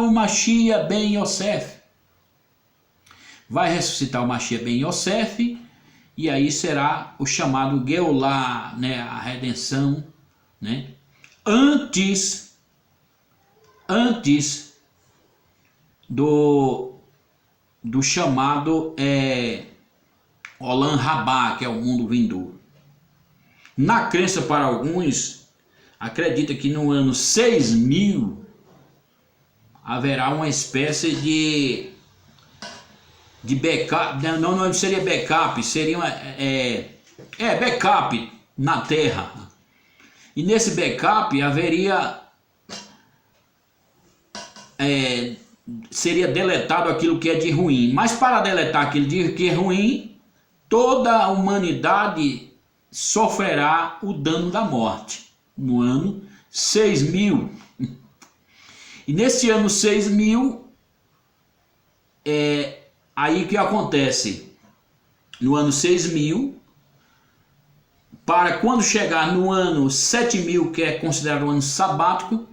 o Mashiach ben Yosef. Vai ressuscitar o Mashiach ben Yosef, e aí será o chamado Geulá, né, a redenção, né, antes do chamado Olam Rabá, que é o mundo vindouro. Na crença, para alguns, acredita que no ano 6000 haverá uma espécie de backup, não seria backup, seria backup na Terra. E nesse backup haveria seria deletado aquilo que é de ruim. Mas para deletar aquilo que é ruim, toda a humanidade sofrerá o dano da morte no ano 6000. E nesse ano 6000 aí que acontece, no ano 6000, para quando chegar no ano 7000, que é considerado o ano sabático,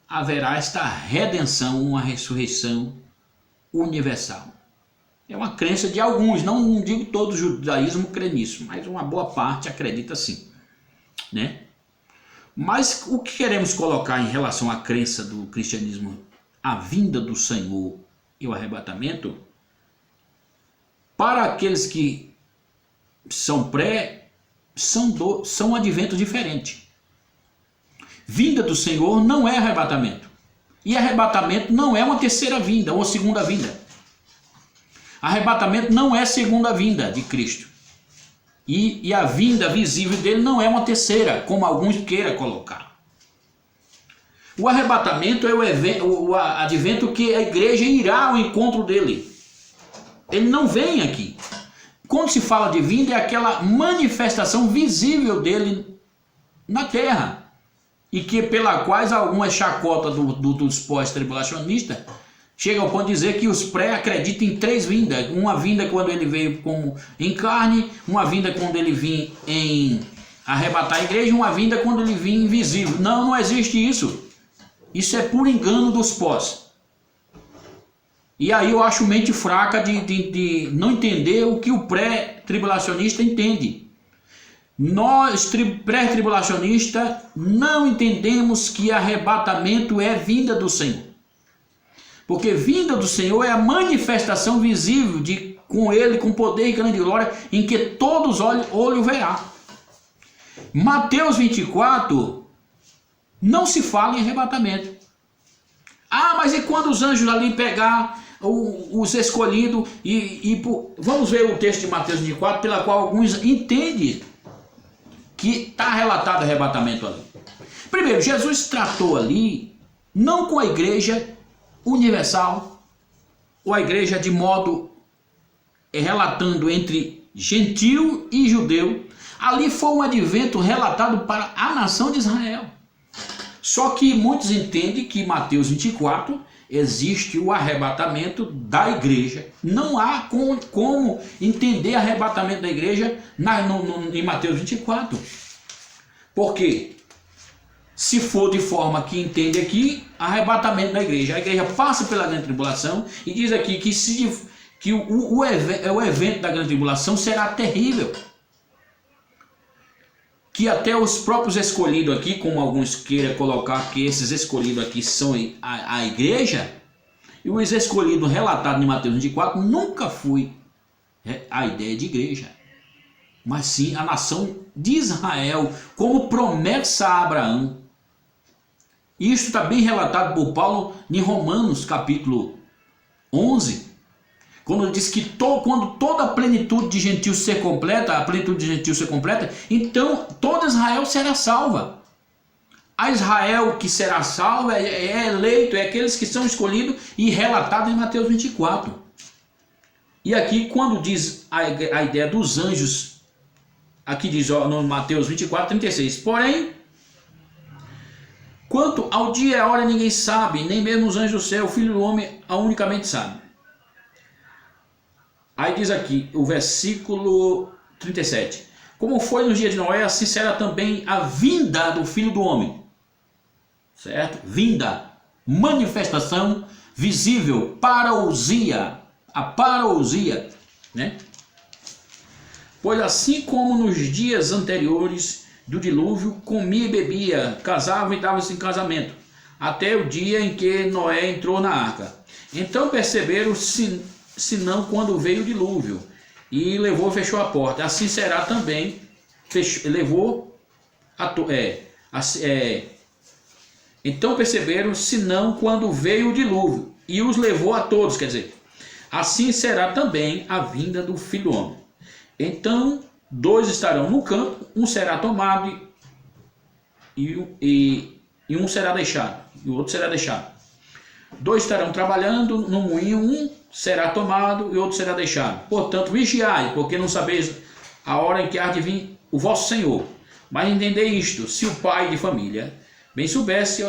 haverá esta redenção, uma ressurreição universal. É uma crença de alguns, não digo todo o judaísmo crê nisso, mas uma boa parte acredita sim, né? Mas o que queremos colocar em relação à crença do cristianismo, a vinda do Senhor e o arrebatamento, para aqueles que são são adventos diferentes. Vinda do Senhor não é arrebatamento. E arrebatamento não é uma terceira vinda ou segunda vinda. Arrebatamento não é segunda vinda de Cristo. E a vinda visível dele não é uma terceira, como alguns queiram colocar. O arrebatamento é o advento que a igreja irá ao encontro dele. Ele não vem aqui. Quando se fala de vinda, é aquela manifestação visível dele na terra. E que pela qual algumas chacotas dos pós-tribulacionistas chegam ao ponto de dizer que os pré acreditam em três vindas. Uma vinda quando ele veio em carne, uma vinda quando ele vinha em arrebatar a igreja, e uma vinda quando ele vinha invisível. Não existe isso. Isso é puro engano dos pós. E aí eu acho mente fraca de não entender o que o pré-tribulacionista entende. Nós, pré-tribulacionistas, não entendemos que arrebatamento é vinda do Senhor. Porque vinda do Senhor é a manifestação visível com Ele, com poder e grande glória, em que todos olho verá. Mateus 24, não se fala em arrebatamento. Mas e quando os anjos ali pegar os escolhidos vamos ver o texto de Mateus 24, pela qual alguns entendem que está relatado arrebatamento ali. Primeiro, Jesus tratou ali não com a igreja universal, ou a igreja de modo relatando entre gentil e judeu. Ali foi um advento relatado para a nação de Israel. Só que muitos entendem que em Mateus 24 existe o arrebatamento da igreja. Não há como entender arrebatamento da igreja em Mateus 24. Por quê? Se for de forma que entende aqui, arrebatamento da igreja. A igreja passa pela grande tribulação e diz aqui que o evento da grande tribulação será terrível. Que até os próprios escolhidos aqui, como alguns queiram colocar que esses escolhidos aqui são a igreja, e os escolhidos relatados em Mateus 24 nunca foi a ideia de igreja, mas sim a nação de Israel, como promessa a Abraão. Isso está bem relatado por Paulo em Romanos capítulo 11, quando ele diz que quando toda a plenitude de gentios ser completa, então toda Israel será salva. A Israel que será salva é eleito, é aqueles que são escolhidos e relatado em Mateus 24. E aqui quando diz a ideia dos anjos, aqui diz no Mateus 24, 36, porém, quanto ao dia e à hora ninguém sabe, nem mesmo os anjos do céu, o Filho do Homem unicamente sabe. Aí diz aqui, o versículo 37. Como foi nos dias de Noé, assim será também a vinda do Filho do Homem. Certo? Vinda. manifestação visível, parousia, a parousia, né? Pois assim como nos dias anteriores do dilúvio, comia e bebia, casava e dava-se em casamento, até o dia em que Noé entrou na arca. Então perceberam, senão quando veio o dilúvio, e levou e fechou a porta. Assim será também, então perceberam, senão quando veio o dilúvio, e os levou a todos, quer dizer, assim será também a vinda do Filho do Homem. Então, 2 estarão no campo, um será tomado e um será deixado, e o outro será deixado. 2 estarão trabalhando no moinho, um será tomado e outro será deixado. Portanto, vigiai, porque não sabeis a hora em que há de vir o vosso Senhor. Mas entendei isto: se o pai de família bem soubesse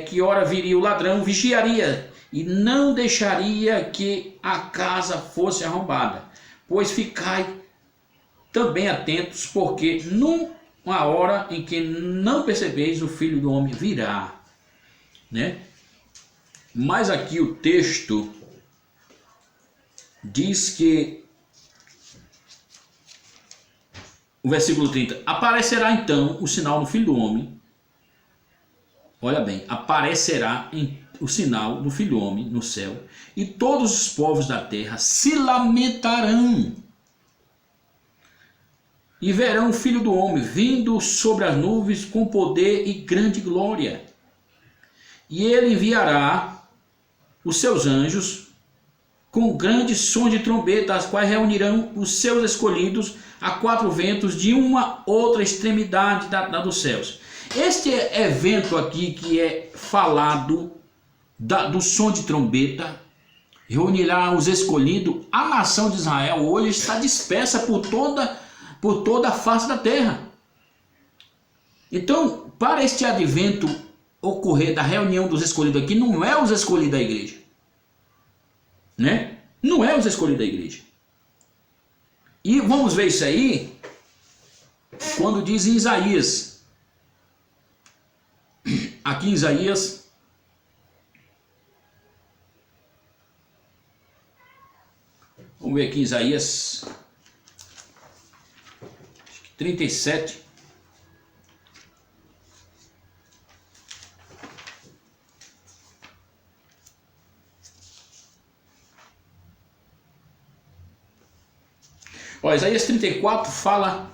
que hora viria o ladrão, vigiaria e não deixaria que a casa fosse arrombada. Pois ficai também atentos, porque numa hora em que não percebeis, o Filho do Homem virá, né? Mas aqui o texto diz que, o versículo 30, aparecerá então o sinal do Filho do Homem. Olha bem, aparecerá o sinal do Filho do Homem no céu, e todos os povos da terra se lamentarão, e verão o Filho do Homem vindo sobre as nuvens com poder e grande glória. E ele enviará os seus anjos com grande som de trombeta, as quais reunirão os seus escolhidos a 4 ventos de uma outra extremidade dos céus. Este evento aqui que é falado do som de trombeta, reunirá os escolhidos. A nação de Israel hoje está dispersa por toda a face da terra. Então, para este advento ocorrer da reunião dos escolhidos aqui, não é os escolhidos da igreja, né? Não é os escolhidos da igreja. E vamos ver isso aí quando diz em Isaías, aqui em Isaías, vamos ver aqui em Isaías 37. Isaías 34 fala,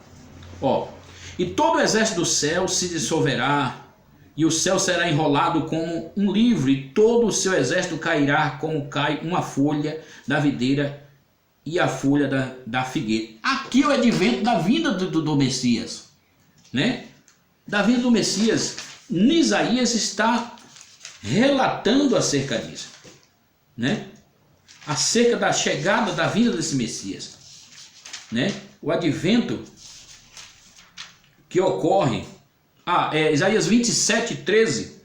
e todo o exército do céu se dissolverá, e o céu será enrolado como um livro, e todo o seu exército cairá como cai uma folha da videira e a folha da figueira. Aqui é o advento da vinda do Messias, né? Da vinda do Messias. Isaías está relatando acerca disso, né? Acerca da chegada, da vinda desse Messias, né? O advento que ocorre, Isaías 27, 13,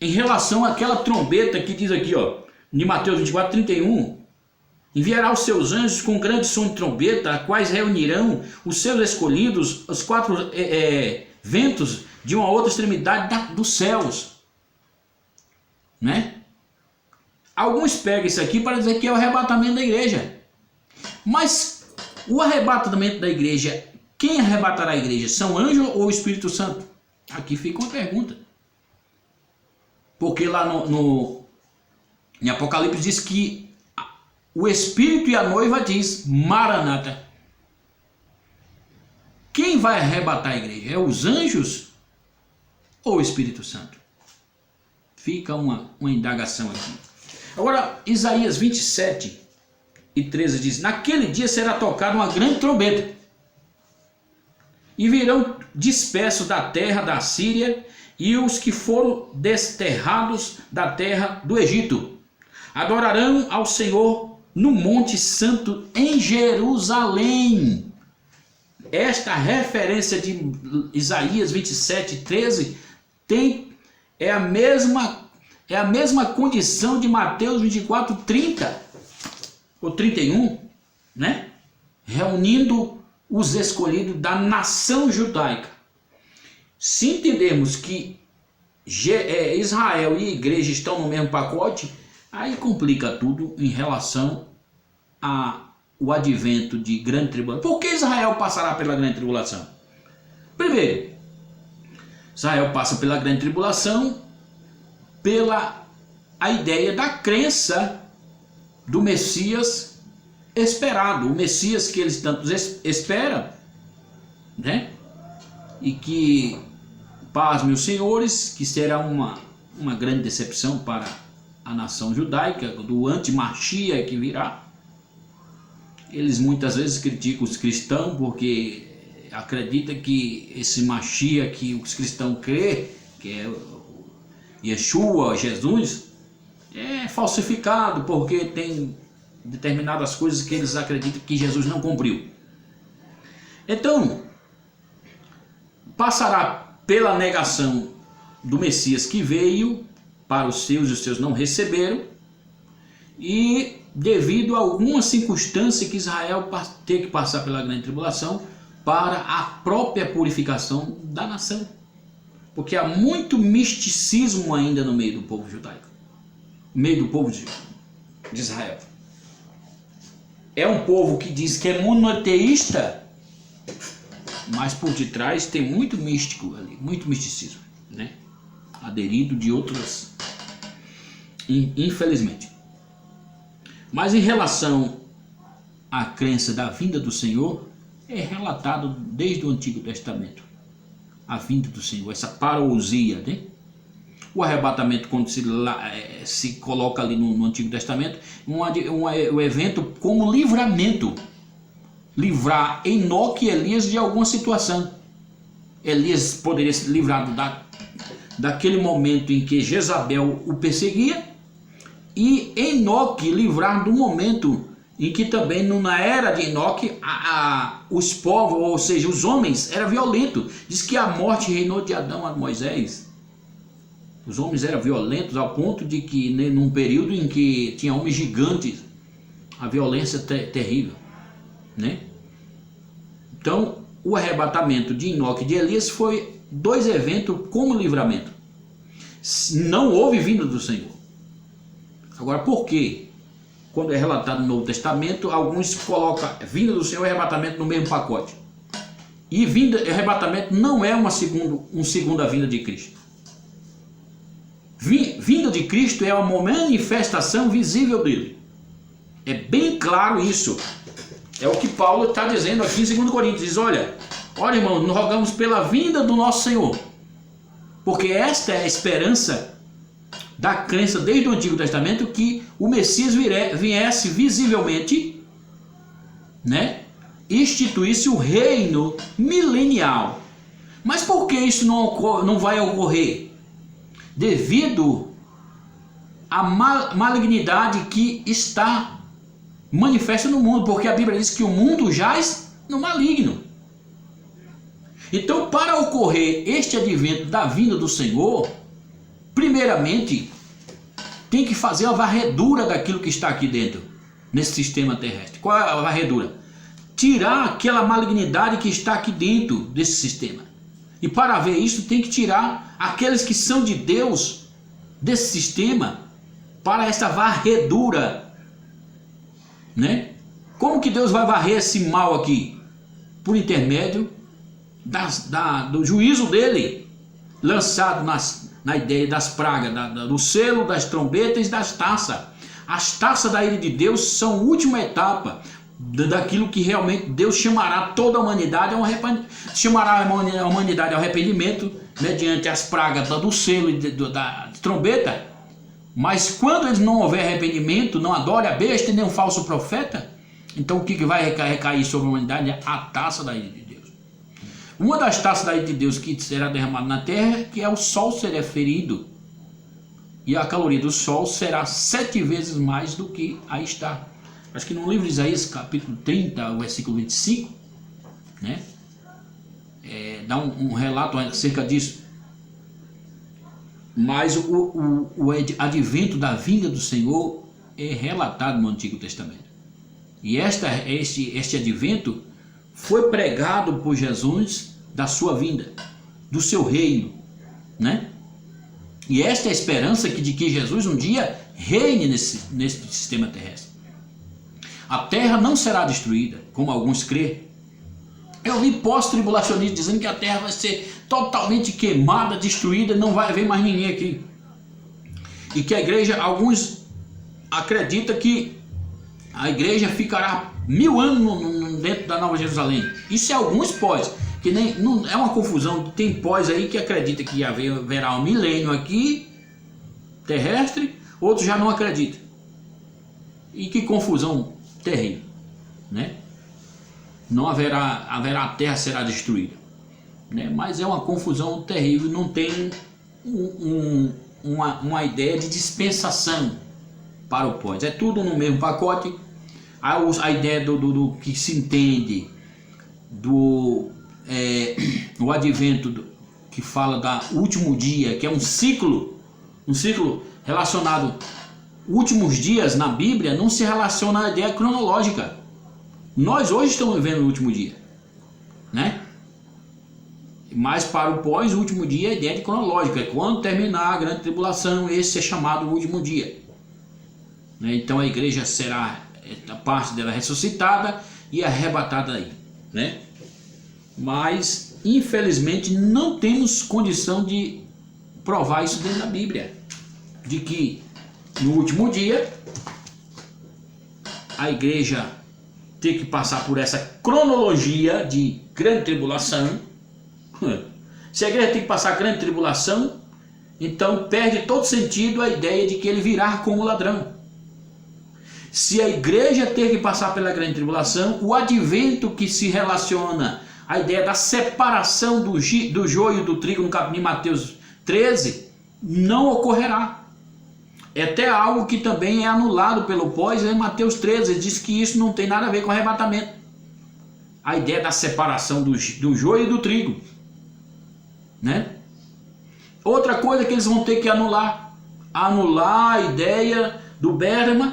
em relação àquela trombeta que diz aqui, de Mateus 24, 31, enviará os seus anjos com grande som de trombeta, a quais reunirão os seus escolhidos, os 4 ventos de uma outra extremidade dos céus, né? Alguns pegam isso aqui para dizer que é o arrebatamento da igreja, mas o arrebatamento da igreja, quem arrebatará a igreja? São anjos ou o Espírito Santo? Aqui fica uma pergunta. Porque lá em Apocalipse diz que o Espírito e a noiva diz, Maranata. Quem vai arrebatar a igreja? É os anjos ou o Espírito Santo? Fica uma indagação aqui. Agora, Isaías 27 e 13 diz, naquele dia será tocada uma grande trombeta, e virão dispersos da terra da Síria, e os que foram desterrados da terra do Egito adorarão ao Senhor no Monte Santo em Jerusalém. Esta referência de Isaías 27, 13 é a mesma condição de Mateus 24, 30 ou 31, né? Reunindo os escolhidos da nação judaica. Se entendermos que Israel e igreja estão no mesmo pacote, aí complica tudo em relação ao advento de grande tribulação. Por que Israel passará pela grande tribulação? Primeiro, Israel passa pela grande tribulação pela a ideia da crença do Messias esperado, o Messias que eles tanto esperam, né? E que, pasmem os senhores, que será uma grande decepção para a nação judaica, do anti-Machia que virá. Eles muitas vezes criticam os cristãos porque acreditam que esse Machia que os cristãos crê, que é Yeshua, Jesus, é falsificado porque tem determinadas coisas que eles acreditam que Jesus não cumpriu. Então, passará pela negação do Messias que veio para os seus e os seus não receberam, e devido a alguma circunstância que Israel tem que passar pela grande tribulação para a própria purificação da nação, porque há muito misticismo ainda no meio do povo judaico, no meio do povo de Israel. É um povo que diz que é monoteísta, mas por detrás tem muito místico ali, muito misticismo, né? Aderido de outras, infelizmente. Mas em relação à crença da vinda do Senhor, é relatado desde o Antigo Testamento a vinda do Senhor, essa parousia, né? O arrebatamento, quando se coloca ali no Antigo Testamento, o evento como livramento, livrar Enoque e Elias de alguma situação. Elias poderia ser livrado daquele momento em que Jezabel o perseguia, e Enoque livrar do momento em que também na era de Enoque os povos, ou seja, os homens, eram violentos. Diz que a morte reinou de Adão a Moisés. Os homens eram violentos ao ponto de que, né, num período em que tinha homens gigantes, a violência terrível, né? Então, o arrebatamento de Enoque e de Elias foi dois eventos como livramento. Não houve vinda do Senhor. Agora, por quê? Quando é relatado no Novo Testamento, alguns colocam vinda do Senhor e arrebatamento no mesmo pacote. E arrebatamento não é uma segunda vinda de Cristo. Vinda de Cristo é uma manifestação visível dele. É bem claro isso. É o que Paulo está dizendo aqui em 2 Coríntios. Diz, olha irmão, nós rogamos pela vinda do nosso Senhor. Porque esta é a esperança da crença desde o Antigo Testamento, que o Messias viesse visivelmente, né, instituísse o reino milenial. Mas por que isso não vai ocorrer? Devido à malignidade que está manifesta no mundo, porque a Bíblia diz que o mundo jaz no maligno. Então, para ocorrer este advento da vinda do Senhor, primeiramente, tem que fazer a varredura daquilo que está aqui dentro, nesse sistema terrestre. Qual é a varredura? Tirar aquela malignidade que está aqui dentro desse sistema. E para ver isso, tem que tirar aqueles que são de Deus desse sistema para essa varredura, né? Como que Deus vai varrer esse mal aqui? Por intermédio do juízo dele, lançado na ideia das pragas, do selo, das trombetas e das taças. As taças da ira de Deus são a última etapa daquilo que realmente Deus chamará toda a humanidade a humanidade ao arrependimento mediante as pragas do selo e da trombeta. Mas quando eles não houver arrependimento, não adore a besta e nem um falso profeta, então o que vai recair sobre a humanidade é a taça da ira de Deus. Uma das taças da ira de Deus que será derramada na terra, que é o sol será ferido, e a caloria do sol será 7 vezes mais do que aí está. Acho que no livro de Isaías, capítulo 30, versículo 25, né, dá um relato acerca disso. Mas o advento da vinda do Senhor é relatado no Antigo Testamento. E este advento foi pregado por Jesus da sua vinda, do seu reino, né? E esta é a esperança de que Jesus um dia reine nesse sistema terrestre. A terra não será destruída, como alguns creem. Eu vi pós-tribulacionistas dizendo que a terra vai ser totalmente queimada, destruída, não vai haver mais ninguém aqui. E que a igreja, alguns acreditam que a igreja ficará 1000 anos dentro da Nova Jerusalém. Isso é alguns pós, que nem, não, é uma confusão. Tem pós aí que acredita que haverá um milênio aqui, terrestre, outros já não acreditam. E que confusão terrível, né? Não haverá a terra será destruída, né? Mas é uma confusão terrível, não tem uma ideia de dispensação para o pós, é tudo no mesmo pacote. A ideia do que se entende o advento que fala da último dia, que é um ciclo relacionado. Últimos dias na Bíblia não se relaciona à ideia cronológica. Nós hoje estamos vivendo o último dia, né? Mas para o pós, o último dia é a ideia de cronológica, é quando terminar a grande tribulação, esse é chamado o último dia, né? Então a igreja será, a parte dela ressuscitada e arrebatada aí, né? Mas infelizmente não temos condição de provar isso dentro da Bíblia, de que no último dia a igreja tem que passar por essa cronologia de grande tribulação. Se a igreja tem que passar a grande tribulação, então perde todo sentido a ideia de que ele virá como ladrão. Se a igreja ter que passar pela grande tribulação, o advento que se relaciona à ideia da separação do joio do trigo no capítulo de Mateus 13 não ocorrerá. É até algo que também é anulado pelo pós em Mateus 13, ele diz que isso não tem nada a ver com arrebatamento. A ideia da separação do joio e do trigo, né? Outra coisa que eles vão ter que anular a ideia do Berma,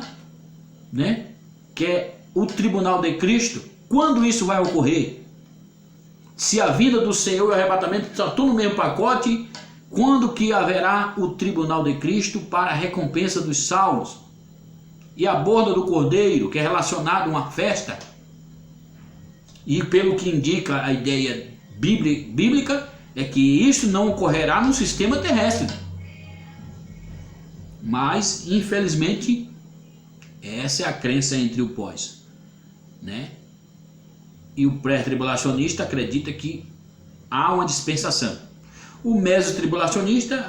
né? Que é o tribunal de Cristo. Quando isso vai ocorrer? Se a vinda do Senhor e o arrebatamento estão tudo no mesmo pacote, quando que haverá o tribunal de Cristo para a recompensa dos salvos? E a borda do cordeiro, que é relacionado a uma festa, e pelo que indica a ideia bíblica, é que isso não ocorrerá no sistema terrestre. Mas, infelizmente, essa é a crença entre o pós, né? E o pré-tribulacionista acredita que há uma dispensação. O mesotribulacionista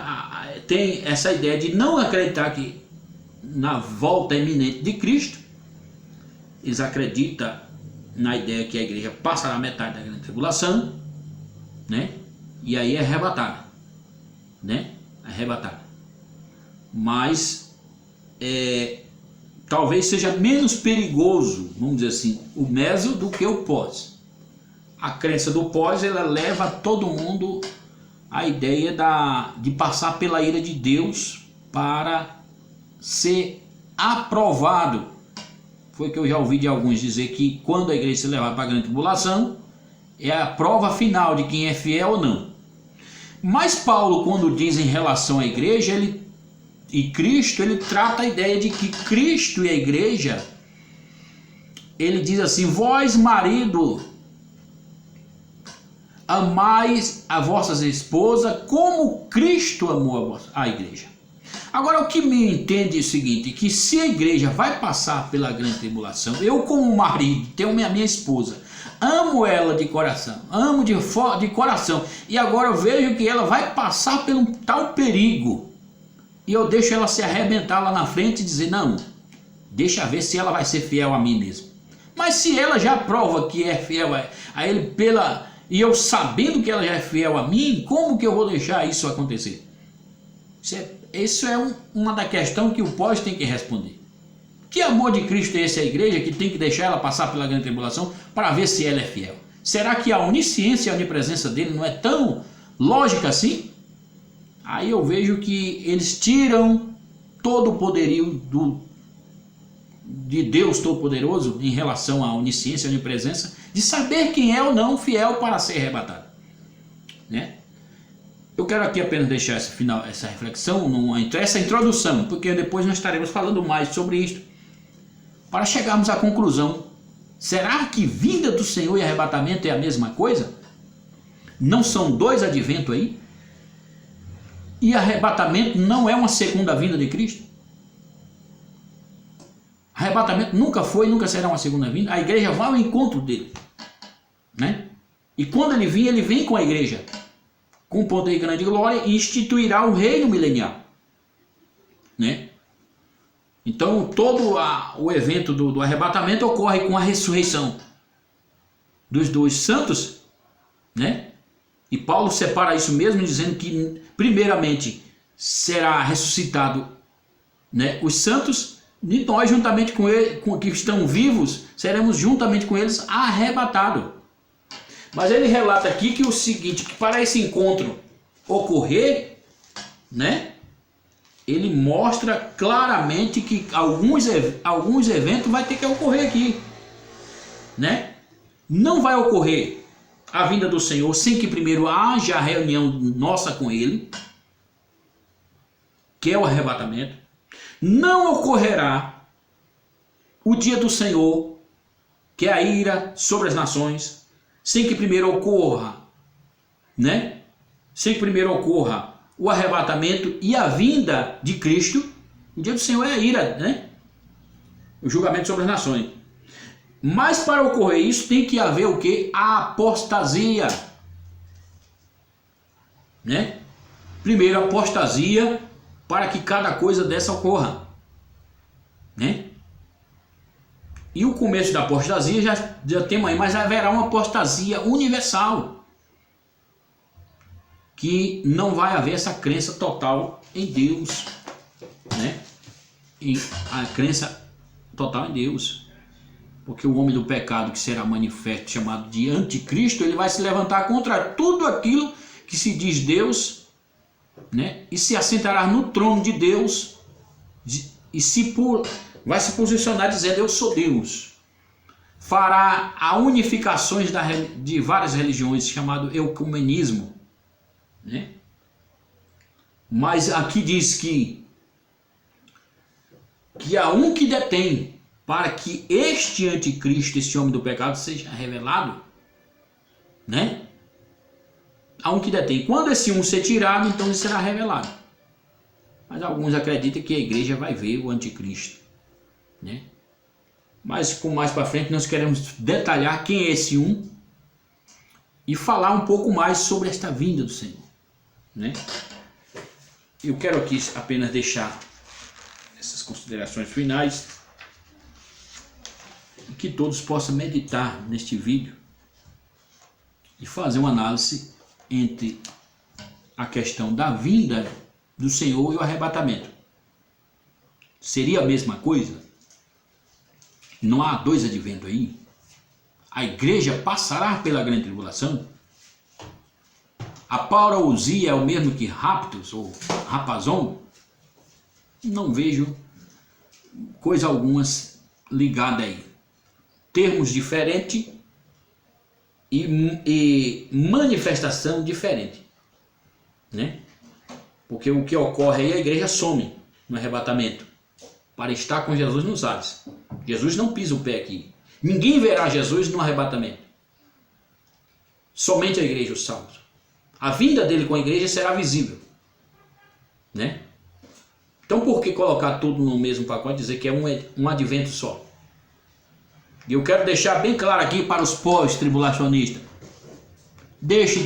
tem essa ideia de não acreditar que na volta iminente de Cristo. Eles acreditam na ideia que a igreja passará a metade da grande tribulação, né? E aí é arrebatada, né? Arrebatada. Mas talvez seja menos perigoso, vamos dizer assim, o meso do que o pós. A crença do pós, ela leva todo mundo a ideia de passar pela ira de Deus para ser aprovado. Foi que eu já ouvi de alguns dizer que quando a igreja se levar para a grande tribulação, é a prova final de quem é fiel ou não. Mas Paulo, quando diz em relação à igreja e Cristo, ele trata a ideia de que Cristo e a igreja, ele diz assim: vós, marido, amais a vossas esposas como Cristo amou a igreja. Agora, o que me entende é o seguinte, que se a igreja vai passar pela grande tribulação, eu como marido, tenho minha esposa, amo ela de coração, amo de coração, e agora eu vejo que ela vai passar por um tal perigo, e eu deixo ela se arrebentar lá na frente e dizer: não, deixa ver se ela vai ser fiel a mim mesmo. Mas se ela já prova que é fiel a ele e eu sabendo que ela já é fiel a mim, como que eu vou deixar isso acontecer? Isso é uma da questão que o pós tem que responder. Que amor de Cristo é esse a igreja que tem que deixar ela passar pela grande tribulação para ver se ela é fiel? Será que a onisciência e a onipresença dele não é tão lógica assim? Aí eu vejo que eles tiram todo o poderio de Deus Todo-Poderoso em relação à onisciência e onipresença, de saber quem é ou não fiel para ser arrebatado, né? Eu quero aqui apenas deixar essa reflexão, essa introdução, porque depois nós estaremos falando mais sobre isto, para chegarmos à conclusão. Será que vinda do Senhor e arrebatamento é a mesma coisa? Não são dois adventos aí? E arrebatamento não é uma segunda vinda de Cristo? Arrebatamento nunca foi, nunca será uma segunda vinda. A igreja vai ao encontro dele, né? E quando ele vir, ele vem com a igreja, com poder e grande glória, e instituirá o reino milenial, né? Então todo o evento do arrebatamento ocorre com a ressurreição dos dois santos, né? E Paulo separa isso mesmo, dizendo que primeiramente será ressuscitado, né, os santos, e nós juntamente com eles, que estão vivos, seremos juntamente com eles arrebatados. Mas ele relata aqui que o seguinte, que para esse encontro ocorrer, né, ele mostra claramente que alguns eventos vai ter que ocorrer aqui, né? Não vai ocorrer a vinda do Senhor sem que primeiro haja a reunião nossa com ele, que é o arrebatamento. Não ocorrerá o dia do Senhor, que é a ira sobre as nações, sem que primeiro ocorra, né? Sem que primeiro ocorra o arrebatamento e a vinda de Cristo. O dia do Senhor é a ira, né? O julgamento sobre as nações. Mas para ocorrer isso tem que haver o que? A apostasia, né? Primeiro a apostasia, para que cada coisa dessa ocorra, né? E o começo da apostasia já temos aí, mas haverá uma apostasia universal, que não vai haver essa crença total em Deus, né? A crença total em Deus. Porque o homem do pecado, que será manifesto, chamado de anticristo, ele vai se levantar contra tudo aquilo que se diz Deus, né? E se assentará no trono de Deus vai se posicionar dizendo: eu sou Deus. Fará a unificações de várias religiões, chamado ecumenismo, né? Mas aqui diz que há um que detém, para que este anticristo, este homem do pecado, seja revelado, né? Há um que detém. Quando esse um ser tirado, então ele será revelado. Mas alguns acreditam que a igreja vai ver o anticristo, né? Mas com mais para frente nós queremos detalhar quem é esse um e falar um pouco mais sobre esta vinda do Senhor, né? Eu quero aqui apenas deixar essas considerações finais, e que todos possam meditar neste vídeo e fazer uma análise entre a questão da vinda do Senhor e o arrebatamento. Seria a mesma coisa? Não há dois adventos aí? A igreja passará pela grande tribulação? A parousia é o mesmo que raptus ou rapazon? Não vejo coisa algumas ligada aí. Termos diferentes e manifestação diferente, né? Porque o que ocorre aí, a igreja some no arrebatamento para estar com Jesus nos ares. Jesus não pisa o pé aqui. Ninguém verá Jesus no arrebatamento. Somente a igreja, os salvos. A vinda dele com a igreja será visível, né? Então por que colocar tudo no mesmo pacote e dizer que é um advento só? E eu quero deixar bem claro aqui para os pós-tribulacionistas: deixe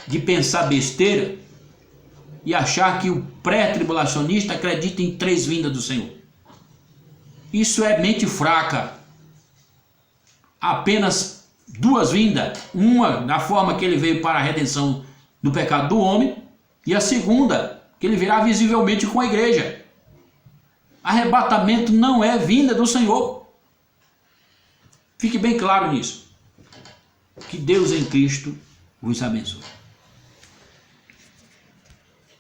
de pensar besteira e achar que o pré-tribulacionista acredita em 3 vindas do Senhor. Isso é mente fraca. Apenas 2 vindas. Uma da forma que ele veio para a redenção do pecado do homem, e a segunda, que ele virá visivelmente com a igreja. Arrebatamento não é vinda do Senhor. Fique bem claro nisso. Que Deus em Cristo vos abençoe.